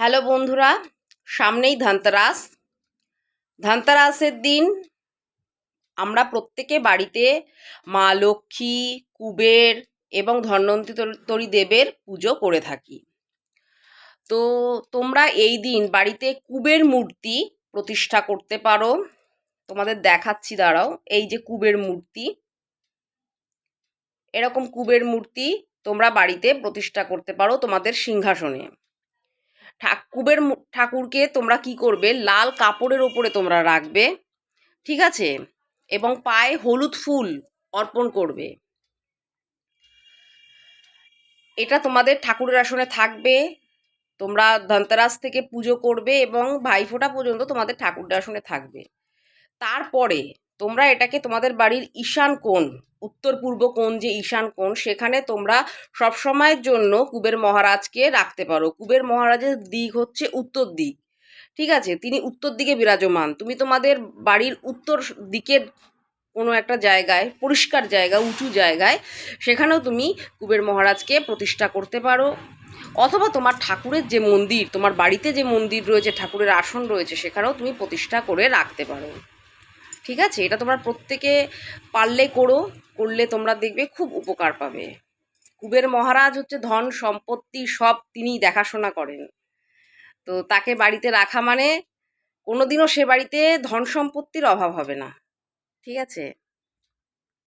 Hello বন্ধুরা, সামনেই ধনতেরাস। ধনতেরাসের দিন আমরা প্রত্যেকে বাড়িতে মা লক্ষ্মী, কুবের এবং ধন্বন্তরী দেবের পুজো করে থাকি। তো তোমরা এই দিন বাড়িতে কুবের মূর্তি প্রতিষ্ঠা করতে পারো। তোমাদের দেখাচ্ছি, দাঁড়াও। এই যে কুবের মূর্তি, এরকম কুবের মূর্তি তোমরা বাড়িতে প্রতিষ্ঠা করতে পারো তোমাদের সিংহাসনে। কুবের ঠাকুরকে তোমরা কি করবে, লাল কাপড়ের ওপরে তোমরা রাখবে, ঠিক আছে, এবং পায়ে হলুদ ফুল অর্পণ করবে। এটা তোমাদের ঠাকুরের আসনে থাকবে। তোমরা ধনতেরাস থেকে পুজো করবে এবং ভাইফোঁটা পর্যন্ত তোমাদের ঠাকুরের আসনে থাকবে। তারপরে তোমরা এটাকে তোমাদের বাড়ির ঈশান কোণ, উত্তর পূর্ব কোণ যে ঈশান কোণ, সেখানে তোমরা সবসময়ের জন্য কুবের মহারাজকে রাখতে পারো। কুবের মহারাজের দিক হচ্ছে উত্তর দিক, ঠিক আছে, তিনি উত্তর দিকে বিরাজমান। তুমি তোমাদের বাড়ির উত্তর দিকের কোনো একটা জায়গায়, পরিষ্কার জায়গা, উঁচু জায়গায়, সেখানেও তুমি কুবের মহারাজকে প্রতিষ্ঠা করতে পারো। অথবা তোমার ঠাকুরের যে মন্দির, তোমার বাড়িতে যে মন্দির রয়েছে, ঠাকুরের আসন রয়েছে, সেখানেও তুমি প্রতিষ্ঠা করে রাখতে পারো, ঠিক আছে। এটা তোমরা প্রত্যেকে পারলে করলে তোমরা দেখবে খুব উপকার পাবে। কুবের মহারাজ হচ্ছে ধন সম্পত্তি সব তিনি দেখাশোনা করেন। তো তাকে বাড়িতে রাখা মানে কোনোদিনও সে বাড়িতে ধন সম্পত্তির অভাব হবে না, ঠিক আছে।